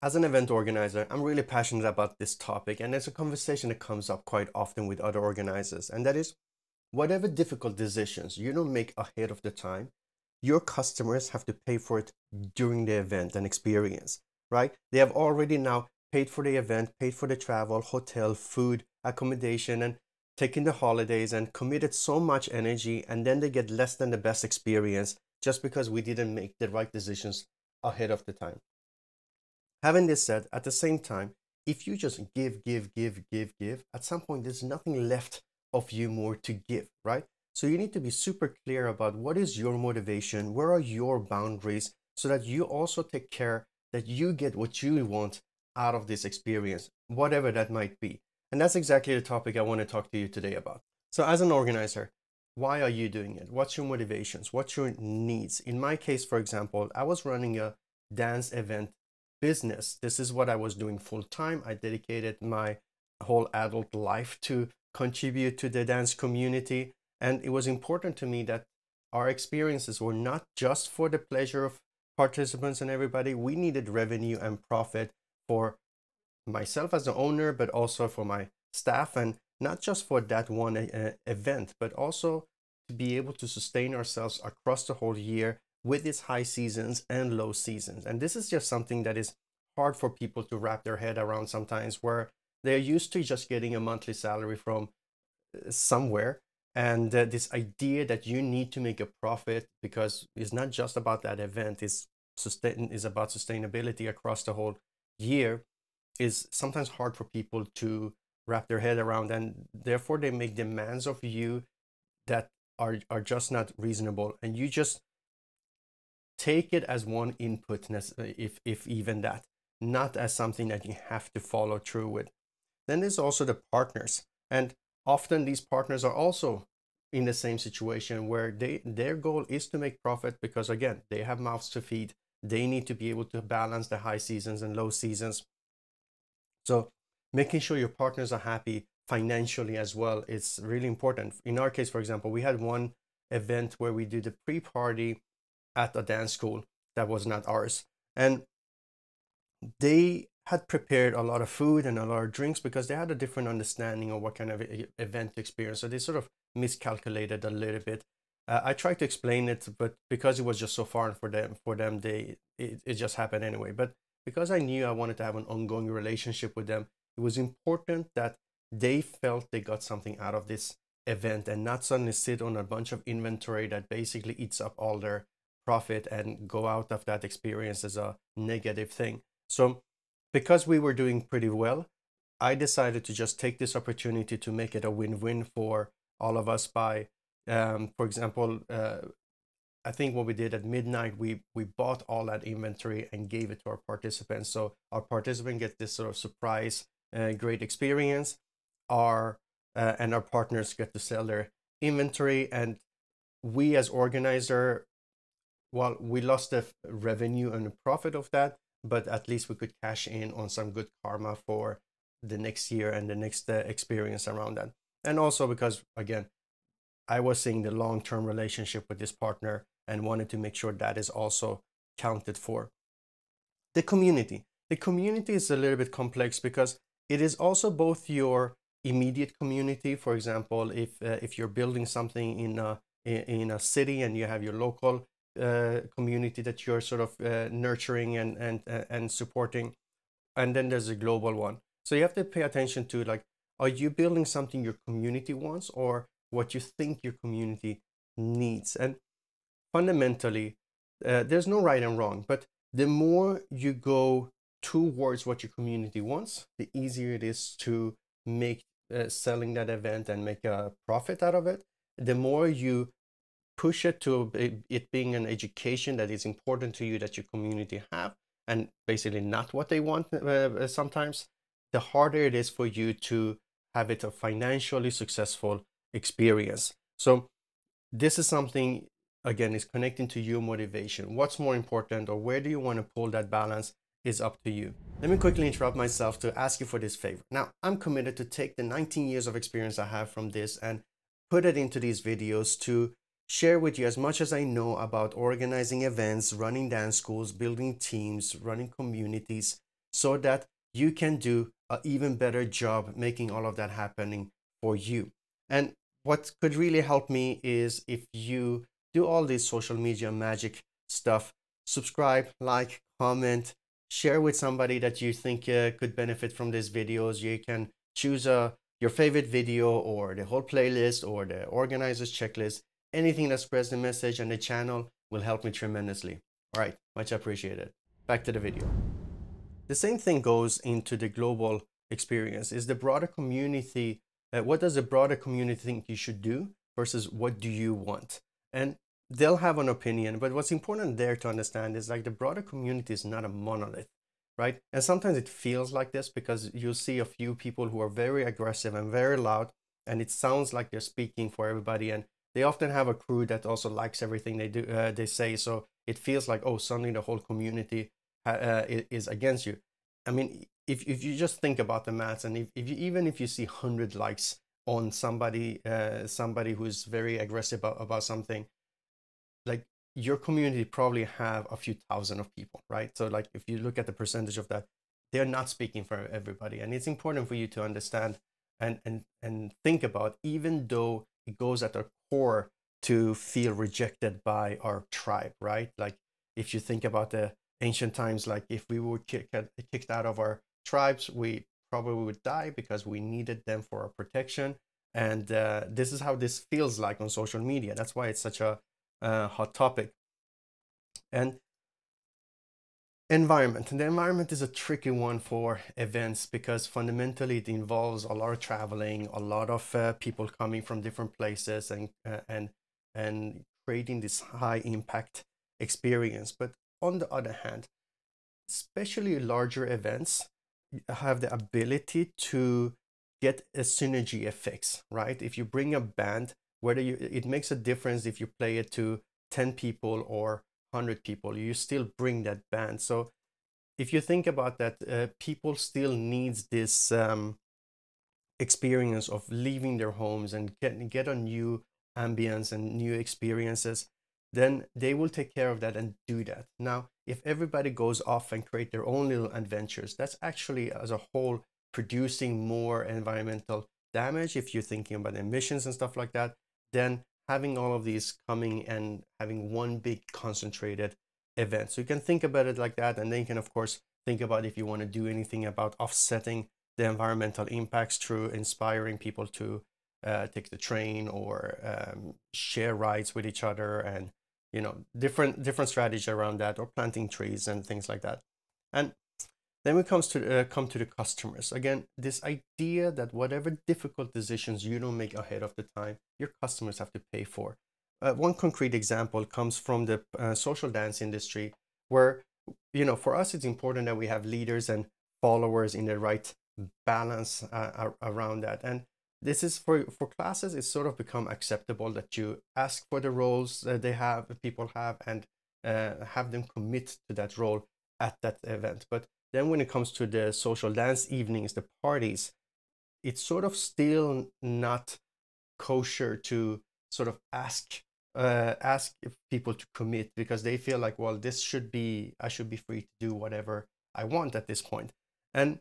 As an event organizer, I'm really passionate about this topic, and it's a conversation that comes up quite often with other organizers, and that is whatever difficult decisions you don't make ahead of the time, your customers have to pay for it during the event and experience, right? They have already now paid for the event, paid for the travel, hotel, food, accommodation, and taken the holidays and committed so much energy, and then they get less than the best experience just because we didn't make the right decisions ahead of the time. Having this said, at the same time, if you just give, at some point there's nothing left of you more to give, right? So you need to be super clear about what is your motivation, where are your boundaries, so that you also take care that you get what you want out of this experience, whatever that might be. And that's exactly the topic I want to talk to you today about. So as an organizer, why are you doing it? What's your motivations? What's your needs? In my case, for example, I was running a dance event business. This is what I was doing full time. I dedicated my whole adult life to contribute to the dance community. And it was important to me that our experiences were not just for the pleasure of participants and everybody. We needed revenue and profit for myself as the owner, but also for my staff, and not just for that one event, but also to be able to sustain ourselves across the whole year with its high seasons and low seasons. And this is just something that is hard for people to wrap their head around sometimes, where they're used to just getting a monthly salary from somewhere. And this idea that you need to make a profit, because it's not just about that event, is about sustainability across the whole year, is sometimes hard for people to wrap their head around, and therefore they make demands of you that are just not reasonable, and you just take it as one input, if even that, not as something that you have to follow through with. Then there's also the partners, and often these partners are also in the same situation where their goal is to make profit, because again, they have mouths to feed. They need to be able to balance the high seasons and low seasons. So making sure your partners are happy financially as well is really important. In our case, for example, we had one event where we did a pre-party at a dance school that was not ours. And they had prepared a lot of food and a lot of drinks because they had a different understanding of what kind of event experience. So they sort of miscalculated a little bit. I tried to explain it, but because it was just so foreign for them, it just happened anyway. But because I knew I wanted to have an ongoing relationship with them, it was important that they felt they got something out of this event and not suddenly sit on a bunch of inventory that basically eats up all their profit and go out of that experience as a negative thing. So because we were doing pretty well, I decided to just take this opportunity to make it a win-win for all of us by, for example, I think what we did at midnight, we bought all that inventory and gave it to our participants. So our participant get this sort of surprise, great experience. And our partners get to sell their inventory, and we as organizer, well, we lost the revenue and the profit of that, but at least we could cash in on some good karma for the next year and the next experience around that. And also because, again, I was seeing the long-term relationship with this partner and wanted to make sure that is also counted for. The community. The community is a little bit complex because it is also both your immediate community. For example, if you're building something in a city and you have your local community that you're sort of nurturing and supporting, and then there's a global one. So you have to pay attention to, like, are you building something your community wants or what you think your community needs? And fundamentally, there's no right and wrong, but the more you go towards what your community wants, the easier it is to make selling that event and make a profit out of it. The more you push it to it being an education that is important to you, that your community have, and basically not what they want sometimes, the harder it is for you to have it a financially successful experience. So this is something, again, is connecting to your motivation. What's more important, or where do you want to pull that balance, is up to you. Let me quickly interrupt myself to ask you for this favor. Now, I'm committed to take the 19 years of experience I have from this and put it into these videos to share with you as much as I know about organizing events, running dance schools, building teams, running communities, so that you can do an even better job making all of that happening for you. And what could really help me is if you do all this social media magic stuff, subscribe, like, comment, share with somebody that you think could benefit from these videos. You can choose your favorite video or the whole playlist or the organizer's checklist. Anything that spreads the message and the channel will help me tremendously. All right, much appreciated. Back to the video. The same thing goes into the global experience. Is the broader community, what does the broader community think you should do versus what do you want? And they'll have an opinion, but what's important there to understand is like the broader community is not a monolith, right? And sometimes it feels like this because you'll see a few people who are very aggressive and very loud, and it sounds like they're speaking for everybody, and they often have a crew that also likes everything they do, they say. So it feels like, oh, suddenly the whole community is against you. I mean, if you just think about the maths, and if you, even if you see 100 likes on somebody who's very aggressive about something, like your community probably have a few thousand of people, right? So like if you look at the percentage of that, they're not speaking for everybody. And it's important for you to understand and think about, even though it goes at our core to feel rejected by our tribe, right? Like if you think about the ancient times, like if we were kicked out of our tribes, we probably would die because we needed them for our protection. And this is how this feels like on social media. That's why it's such a hot topic. And environment. And the environment is a tricky one for events because fundamentally it involves a lot of traveling, a lot of people coming from different places, and creating this high impact experience. But on the other hand, especially larger events have the ability to get a synergy effects, right? If you bring a band, whether it makes a difference if you play it to 10 people or 100 people, you still bring that band. So if you think about that, people still needs this experience of leaving their homes and get a new ambience and new experiences, then they will take care of that and do that. Now, if everybody goes off and create their own little adventures, that's actually as a whole producing more environmental damage. If you're thinking about emissions and stuff like that, then having all of these coming and having one big concentrated event. So you can think about it like that, and then you can of course think about if you want to do anything about offsetting the environmental impacts through inspiring people to take the train or share rides with each other, and different strategies around that, or planting trees and things like that. And then we come to the customers. Again, this idea that whatever difficult decisions you don't make ahead of the time, your customers have to pay for. One concrete example comes from the social dance industry, where for us it's important that we have leaders and followers in the right balance around that. And this is for classes, it's sort of become acceptable that you ask for the roles people have, and have them commit to that role at that event. But then when it comes to the social dance evenings, the parties, it's sort of still not kosher to sort of ask people to commit, because they feel like, well, I should be free to do whatever I want at this point. And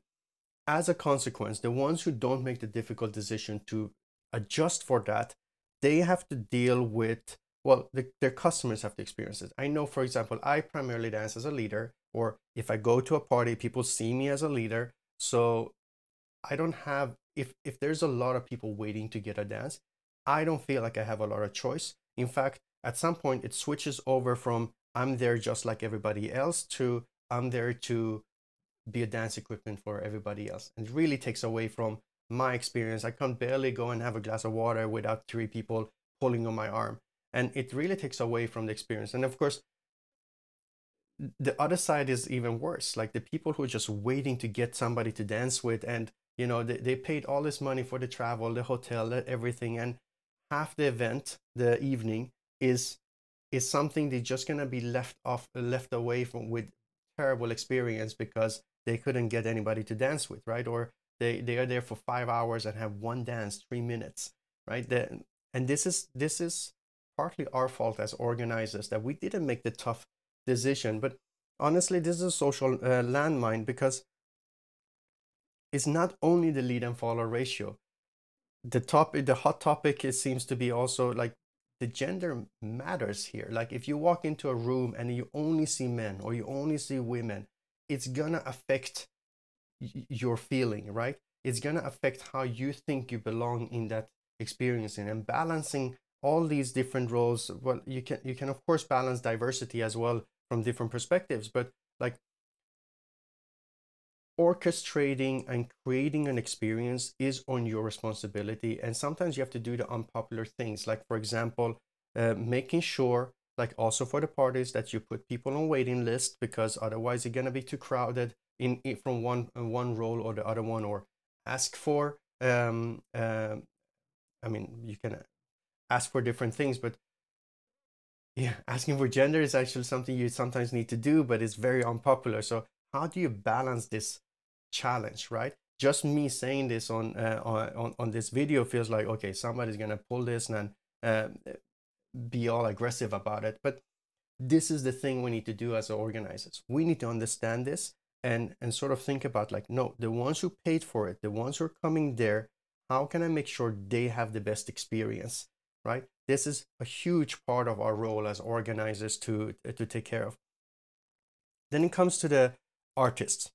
as a consequence, the ones who don't make the difficult decision to adjust for that, they have to deal with, well, their customers have to experience it. I know, for example, I primarily dance as a leader, or if I go to a party, people see me as a leader. So I don't have, if there's a lot of people waiting to get a dance, I don't feel like I have a lot of choice. In fact, at some point it switches over from I'm there just like everybody else to I'm there to be a dance equipment for everybody else. And it really takes away from my experience. I can barely go and have a glass of water without 3 people pulling on my arm. And it really takes away from the experience. And of course, the other side is even worse. Like the people who are just waiting to get somebody to dance with, and they paid all this money for the travel, the hotel, everything, and half the event, the evening, is something they're just gonna be left away from with terrible experience because they couldn't get anybody to dance with, right? Or they are there for 5 hours and have one dance, 3 minutes, right? And this is partly our fault as organizers, that we didn't make the tough decision. But honestly, this is a social landmine, because is not only the lead and follower ratio. The hot topic, it seems to be also like the gender matters here. Like if you walk into a room and you only see men or you only see women, it's gonna affect your feeling, right? It's gonna affect how you think you belong in that experience. And balancing all these different roles, well, you can of course balance diversity as well from different perspectives, but like orchestrating and creating an experience is on your responsibility. And sometimes you have to do the unpopular things, like for example, making sure, like also for the parties, that you put people on waiting list, because otherwise you're going to be too crowded in from one role or the other one. Or ask for I mean, you can ask for different things, but yeah, asking for gender is actually something you sometimes need to do, but it's very unpopular. So how do you balance this challenge, right? Just me saying this on this video feels like, okay, somebody's gonna pull this and uh, be all aggressive about it. But this is the thing we need to do as organizers. We need to understand this and sort of think about, like, no, the ones who paid for it, the ones who are coming there, how can I make sure they have the best experience, right? This is a huge part of our role as organizers to take care of. Then it comes to the artists.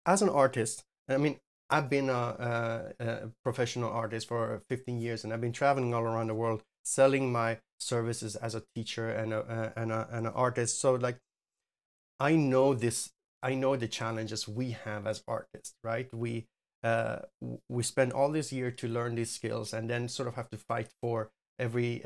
As an artist, I mean, I've been a professional artist for 15 years, and I've been traveling all around the world selling my services as a teacher and an artist. So like, I know this. I know the challenges we have as artists, right? We spend all this year to learn these skills, and then sort of have to fight for every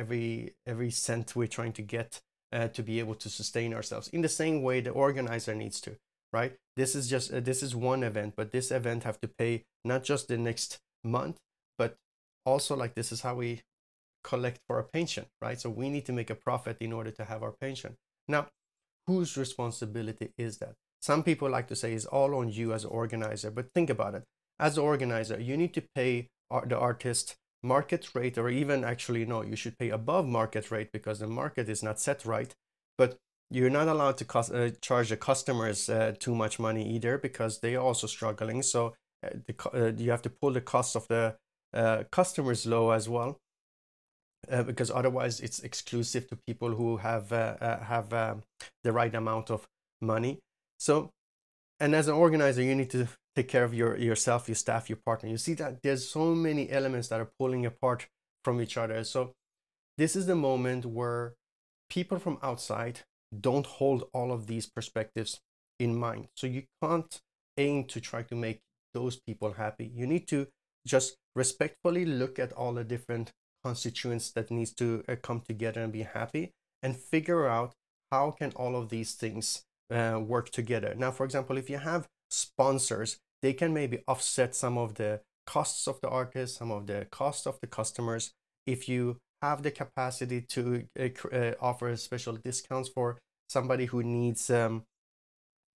cent we're trying to get to be able to sustain ourselves. In the same way, the organizer needs to, right? This is just this is one event, but this event have to pay not just the next month, but also, like, this is how we collect for our pension, right? So we need to make a profit in order to have our pension. Now, whose responsibility is that? Some people like to say it's all on you as an organizer, but think about it. As an organizer, you need to pay the artist market rate, or even actually, no, you should pay above market rate, because the market is not set right. But you're not allowed to charge the customers too much money either, because they are also struggling. So you have to pull the cost of the customers low as well, because otherwise it's exclusive to people who have the right amount of money. So, and as an organizer, you need to take care of yourself, your staff, your partner. You see that there's so many elements that are pulling apart from each other. So this is the moment where people from outside don't hold all of these perspectives in mind. So you can't aim to try to make those people happy. You need to just respectfully look at all the different constituents that needs to come together and be happy, and figure out how can all of these things work together. Now, for example, if you have sponsors, they can maybe offset some of the costs of the artist, some of the costs of the customers. If you have the capacity to offer special discounts for somebody who needs the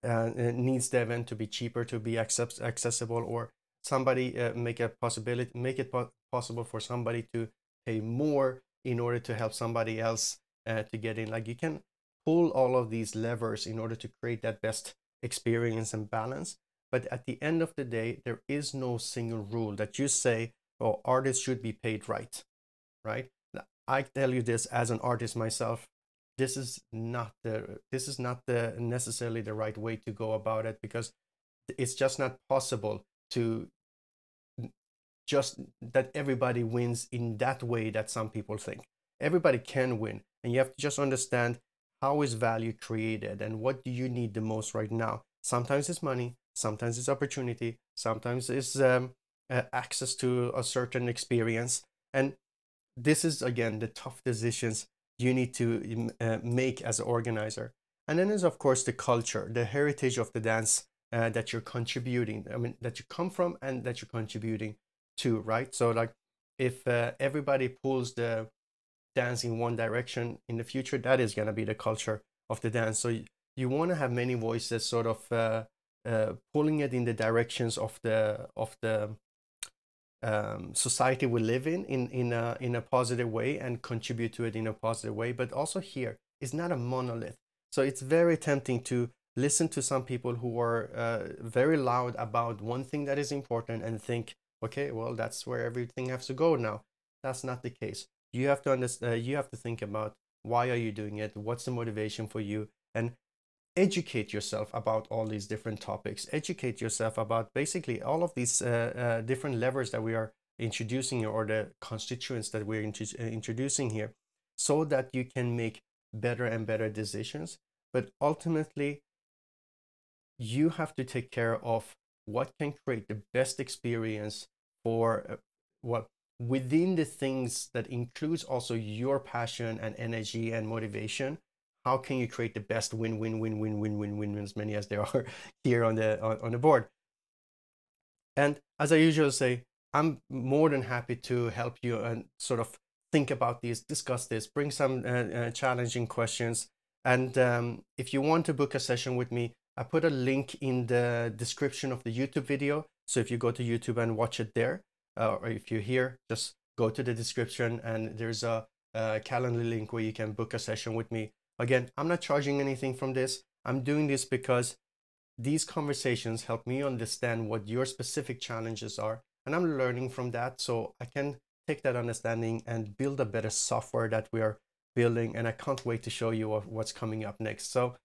event to be cheaper, to be accessible, or somebody make it possible for somebody to pay more in order to help somebody else to get in. Like, you can pull all of these levers in order to create that best experience and balance. But at the end of the day, there is no single rule that you say, oh, artists should be paid right. I tell you this as an artist myself, this is not the necessarily the right way to go about it, because it's just not possible to just that everybody wins in that way that some people think. Everybody can win, and you have to just understand how is value created and what do you need the most right now. Sometimes it's money, sometimes it's opportunity, sometimes it's access to a certain experience. And this is, again, the tough decisions you need to make as an organizer. And then there's, of course, the culture, the heritage of the dance that you're contributing, that you come from and that you're contributing to, right? So like, if everybody pulls the dance in one direction in the future, that is going to be the culture of the dance. So you want to have many voices sort of pulling it in the directions of the society we live in a positive way, and contribute to it in a positive way. But also here, it's not a monolith. So it's very tempting to listen to some people who are very loud about one thing that is important and think, okay, well, that's where everything has to go now. That's not the case. You have to understand, you have to think about why are you doing it? What's the motivation for you? And educate yourself about all these different topics. Educate yourself about basically all of these different levers that we are introducing, or the constituents that we're introducing here, so that you can make better and better decisions. But ultimately, you have to take care of what can create the best experience for what within the things that includes also your passion and energy and motivation. How can you create the best win, as many as there are here on the board? And as I usually say, I'm more than happy to help you and sort of think about this, discuss this, bring some challenging questions. And if you want to book a session with me, I put a link in the description of the YouTube video. So if you go to YouTube and watch it there, or if you're here, just go to the description and there's a calendar link where you can book a session with me. Again, I'm not charging anything from this. I'm doing this because these conversations help me understand what your specific challenges are, and I'm learning from that, so I can take that understanding and build a better software that we are building, and I can't wait to show you what's coming up next. So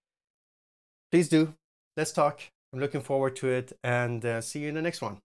please do, let's talk. I'm looking forward to it, and see you in the next one.